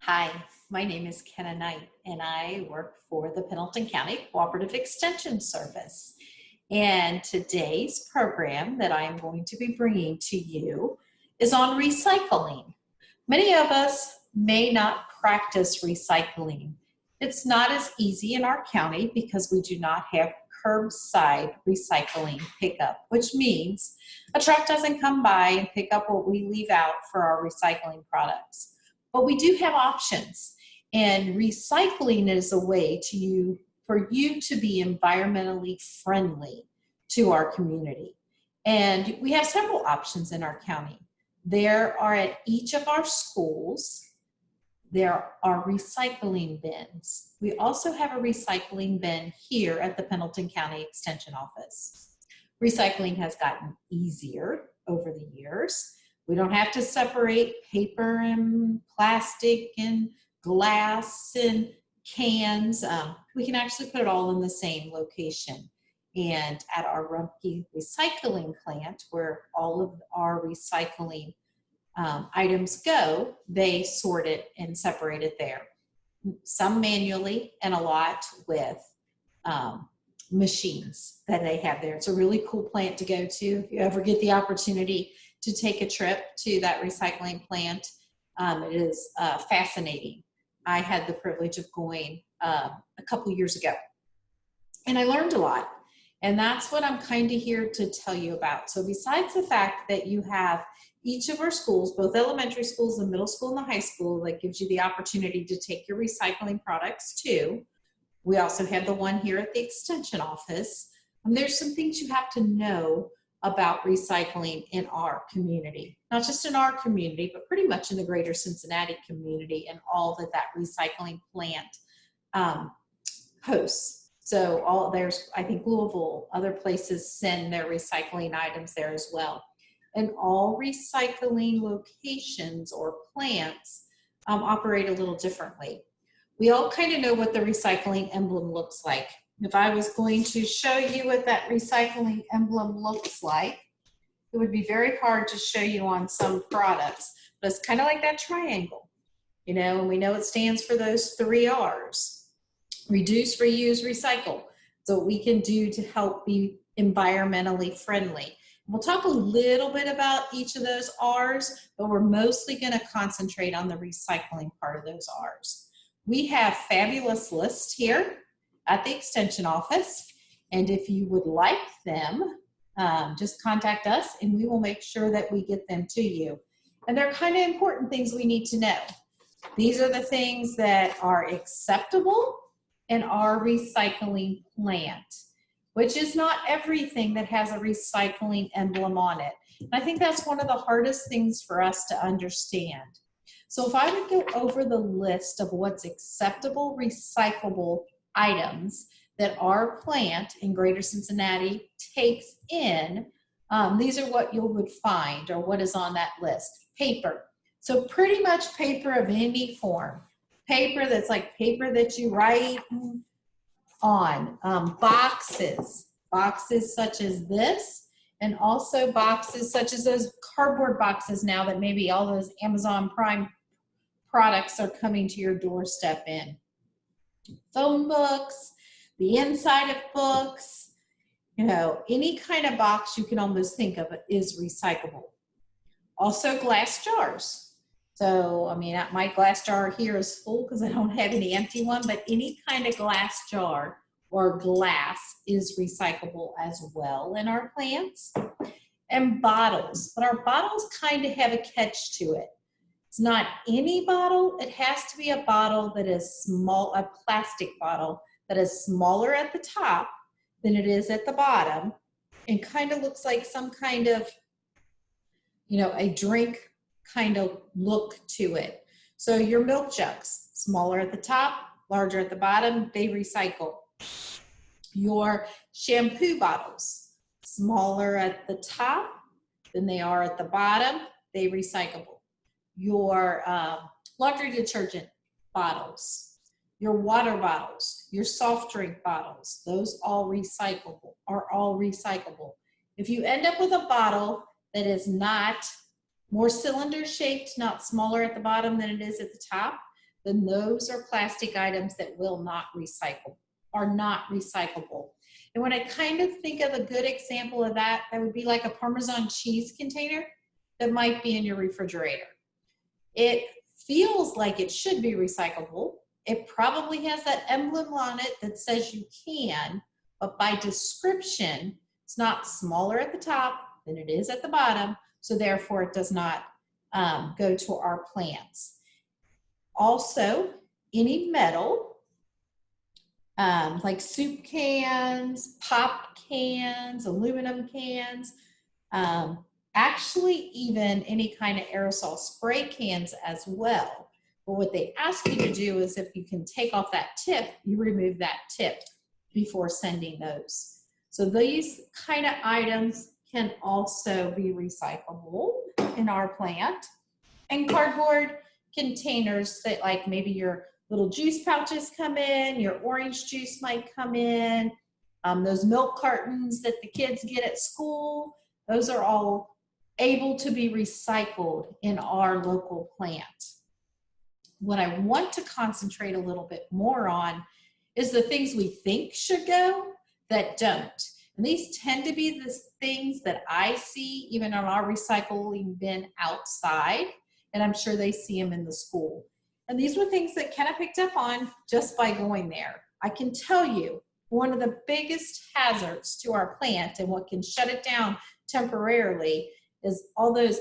Hi, my name is Kenna Knight, and I work for the Pendleton County Cooperative Extension Service. And today's program that I'm going to be bringing to you is on recycling. Many of us may not practice recycling. It's not as easy in our county because we do not have curbside recycling pickup, which means a truck doesn't come by and pick up what we leave out for our recycling products. But we do have options, and recycling is a way for you to be environmentally friendly to our community. And we have several options in our county. There are at each of our schools, there are recycling bins. We also have a recycling bin here at the Pendleton County Extension Office. Recycling has gotten easier over the years. We don't have to separate paper and plastic and glass and cans. We can actually put it all in the same location. And at our Rumpke recycling plant, where all of our recycling items go, they sort it and separate it there. Some manually and a lot with machines that they have there. It's a really cool plant to go to if you ever get the opportunity to take a trip to that recycling plant. It is fascinating. I had the privilege of going a couple years ago, and I learned a lot. And that's what I'm kind of here to tell you about. So besides the fact that you have each of our schools, both elementary schools, the middle school and the high school, that gives you the opportunity to take your recycling products to, we also have the one here at the Extension Office. And there's some things you have to know about recycling in our community, not just in our community, but pretty much in the greater Cincinnati community and all that recycling plant hosts. So there's, I think Louisville, other places send their recycling items there as well. And all recycling locations or plants operate a little differently. We all kind of know what the recycling emblem looks like. If I was going to show you what that recycling emblem looks like, it would be very hard to show you on some products, but it's kind of like that triangle, and we know it stands for those 3 R's: reduce, reuse, recycle. So what we can do to help be environmentally friendly. We'll talk a little bit about each of those R's, but we're mostly going to concentrate on the recycling part of those R's. We have fabulous lists here at the Extension Office, and if you would like them, just contact us and we will make sure that we get them to you. And they're kind of important things we need to know. These are the things that are acceptable in our recycling plant, which is not everything that has a recycling emblem on it. And I think that's one of the hardest things for us to understand. So if I would go over the list of what's acceptable recyclable items that our plant in Greater Cincinnati takes in, these are what you would find, or what is on that list. Paper. So pretty much paper of any form. Paper that's like paper that you write on. Boxes such as this, and also boxes such as those cardboard boxes now that maybe all those Amazon Prime products are coming to your doorstep in. Phone books, the inside of books, any kind of box you can almost think of is recyclable. Also glass jars. So, my glass jar here is full because I don't have any empty one, but any kind of glass jar or glass is recyclable as well in our plants. And bottles, but our bottles kind of have a catch to it. It's not any bottle. It has to be a bottle that is small, a plastic bottle that is smaller at the top than it is at the bottom, and kind of looks like some kind of, a drink kind of look to it. So your milk jugs, smaller at the top, larger at the bottom, they recycle. Your shampoo bottles, smaller at the top than they are at the bottom, they recyclable. Your laundry detergent bottles, your water bottles, your soft drink bottles, those are all recyclable. If you end up with a bottle that is not more cylinder shaped, not smaller at the bottom than it is at the top, then those are plastic items that are not recyclable. And when I kind of think of a good example of that, that would be like a Parmesan cheese container that might be in your refrigerator. It feels like it should be recyclable. It probably has that emblem on it that says you can, but by description, it's not smaller at the top than it is at the bottom, so therefore it does not go to our plants. Also, any metal, like soup cans, pop cans, aluminum cans, actually even any kind of aerosol spray cans as well. But what they ask you to do is if you can take off that tip, you remove that tip before sending those. So these kind of items can also be recyclable in our plant. And cardboard containers that, like, maybe your little juice pouches come in, your orange juice might come in, those milk cartons that the kids get at school, those are all able to be recycled in our local plant. What I want to concentrate a little bit more on is the things we think should go that don't. And these tend to be the things that I see even on our recycling bin outside, and I'm sure they see them in the school. And these were things that Kenna picked up on just by going there. I can tell you one of the biggest hazards to our plant and what can shut it down temporarily is all those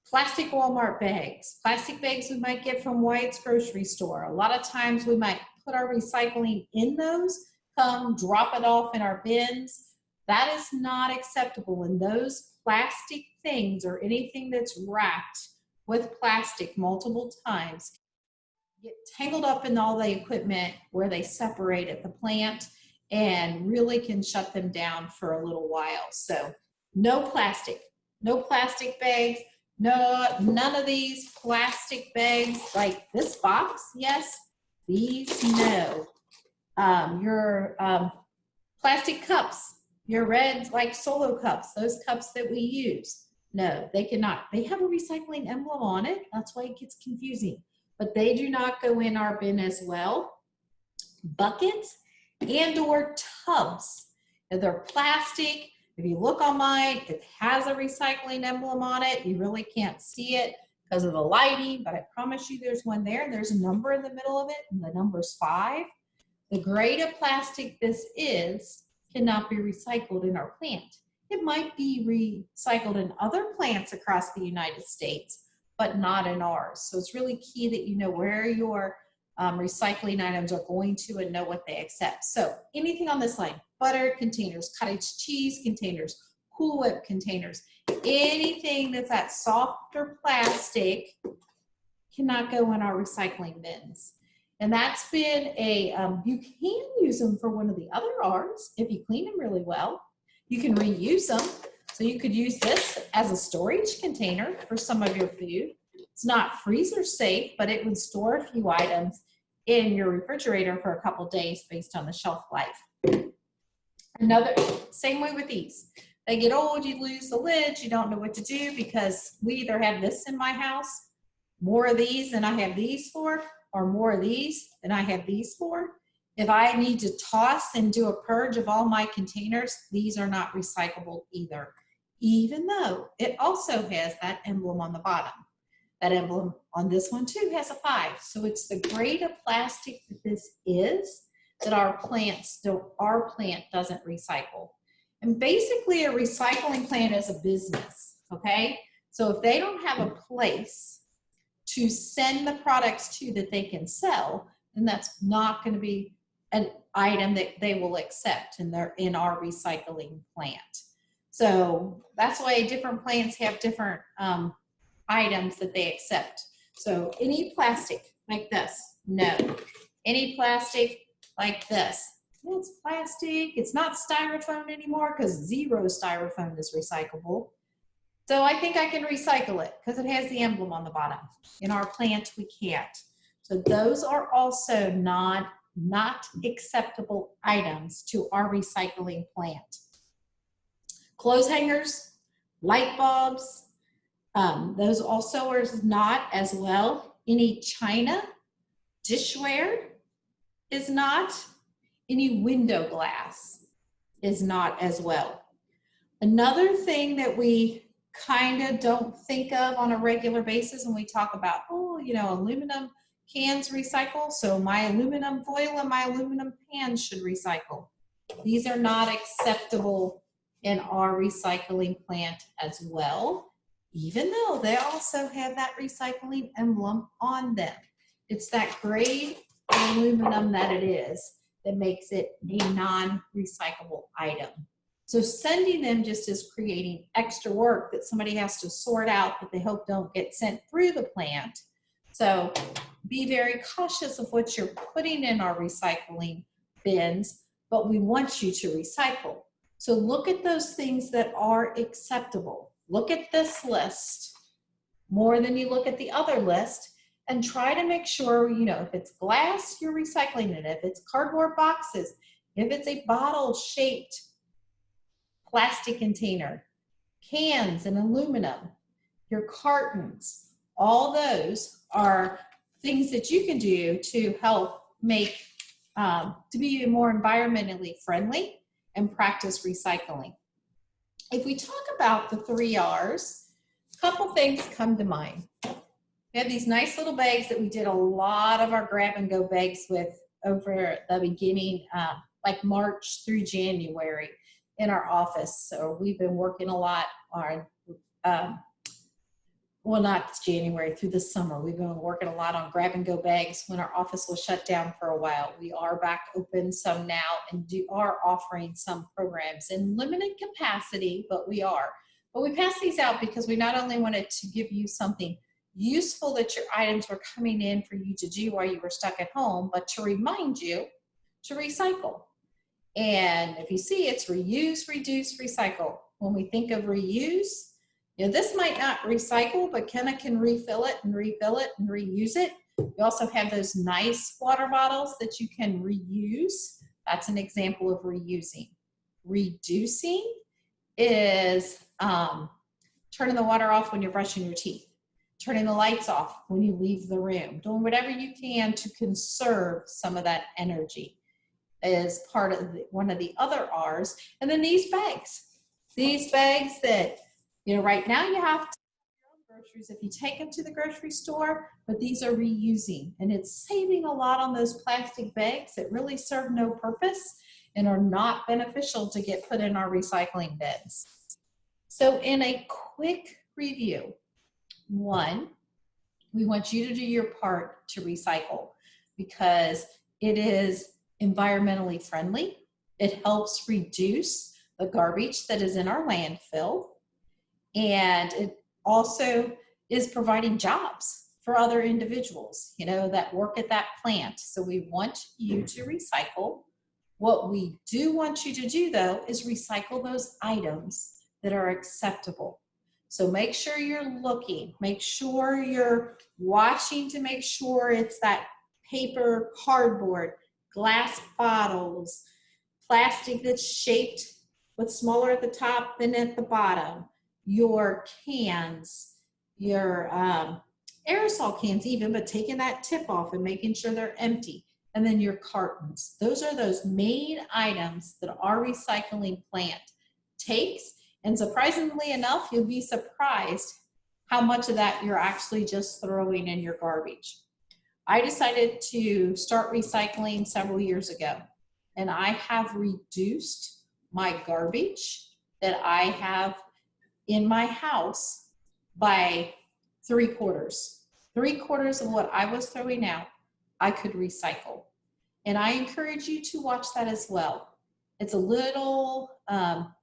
plastic Walmart bags, plastic bags we might get from White's grocery store. A lot of times we might put our recycling in those, come drop it off in our bins. That is not acceptable. And those plastic things or anything that's wrapped with plastic multiple times get tangled up in all the equipment where they separate at the plant and really can shut them down for a little while. So no plastic bags, none of these plastic bags like this box, yes, these, no. Your plastic cups, your red like Solo cups, those cups that we use, no, they cannot. They have a recycling emblem on it, that's why it gets confusing, but they do not go in our bin as well. Buckets and or tubs, if they're plastic, if you look on mine, it has a recycling emblem on it. You really can't see it because of the lighting, but I promise you there's one there, and there's a number in the middle of it, and the number's 5. The grade of plastic this is cannot be recycled in our plant. It might be recycled in other plants across the United States, but not in ours. So it's really key that you know where your recycling items are going to and know what they accept. So anything on this line, butter containers, cottage cheese containers, Cool Whip containers, anything that's that softer plastic cannot go in our recycling bins. And that's been you can use them for one of the other R's if you clean them really well. You can reuse them. So you could use this as a storage container for some of your food. It's not freezer safe, but it would store a few items in your refrigerator for a couple days based on the shelf life. Same way with these. They get old, you lose the lids, you don't know what to do because we either have this in my house, more of these than I have these for, or more of these than I have these for. If I need to toss and do a purge of all my containers, these are not recyclable either, even though it also has that emblem on the bottom. That emblem on this one too has a 5. So it's the grade of plastic that this is that our plant doesn't recycle. And basically a recycling plant is a business, okay? So if they don't have a place to send the products to that they can sell, then that's not going to be an item that they will accept in our recycling plant. So that's why different plants have different items that they accept. So any plastic like this, no. Any plastic like this, it's plastic. It's not styrofoam anymore because zero styrofoam is recyclable. So I think I can recycle it because it has the emblem on the bottom. In our plant, we can't. So those are also not acceptable items to our recycling plant. Clothes hangers, light bulbs, those also are not as well. Any china, Dishware is not. Any window glass is not as well. Another thing that we kind of don't think of on a regular basis when we talk about, oh, you know, aluminum cans recycle, so my aluminum foil and my aluminum pans should recycle. These are not acceptable in our recycling plant as well, even though they also have that recycling emblem on them. It's that grade of aluminum that it is that makes it a non-recyclable item. So sending them just is creating extra work that somebody has to sort out that they hope don't get sent through the plant. So be very cautious of what you're putting in our recycling bins, but we want you to recycle. So look at those things that are acceptable. Look at this list more than you look at the other list, and try to make sure, you know, if it's glass, you're recycling it. If it's cardboard boxes, if it's a bottle-shaped plastic container, cans and aluminum, your cartons, all those are things that you can do to help make, to be more environmentally friendly and practice recycling. If we talk about the 3 R's, a couple things come to mind. We have these nice little bags that we did a lot of our grab and go bags with over the beginning, like March through January in our office. So we've been working a lot on, well, not January, through the summer. We've been working a lot on grab and go bags when our office was shut down for a while. We are back open some now and are offering some programs in limited capacity, but we are. But we pass these out because we not only wanted to give you something useful that your items were coming in for you to do while you were stuck at home, but to remind you to recycle. And if you see, it's reuse, reduce, recycle. When we think of reuse, you know, this might not recycle, but Kenna can refill it and refill it and reuse it. We also have those nice water bottles that you can reuse. That's an example of reusing. Reducing is turning the water off when you're brushing your teeth, turning the lights off when you leave the room, doing whatever you can to conserve some of that energy is part of one of the other R's. And then these bags that, you know, right now you have to have your own groceries if you take them to the grocery store, but these are reusing, and it's saving a lot on those plastic bags that really serve no purpose and are not beneficial to get put in our recycling bins. So in a quick review, 1, we want you to do your part to recycle because it is environmentally friendly. It helps reduce the garbage that is in our landfill. And it also is providing jobs for other individuals, you know, that work at that plant. So we want you to recycle. What we do want you to do, though, is recycle those items that are acceptable. So make sure you're looking, make sure you're watching to make sure it's that paper, cardboard, glass bottles, plastic that's shaped what's smaller at the top than at the bottom, your cans, your aerosol cans even, but taking that tip off and making sure they're empty, and then your cartons. Those are those main items that our recycling plant takes, and surprisingly enough, you'll be surprised how much of that you're actually just throwing in your garbage. I decided to start recycling several years ago, and I have reduced my garbage that I have in my house by 3/4. 3/4 of what I was throwing out, I could recycle. And I encourage you to watch that as well. It's a little,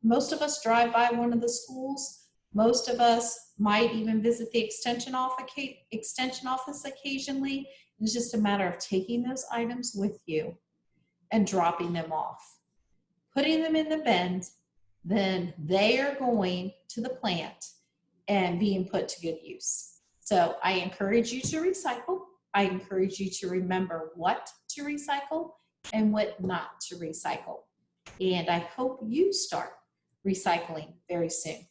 most of us drive by one of the schools. Most of us might even visit the extension office occasionally. It's just a matter of taking those items with you and dropping them off, putting them in the bin. Then they are going to the plant and being put to good use. So I encourage you to recycle. I encourage you to remember what to recycle and what not to recycle. And I hope you start recycling very soon.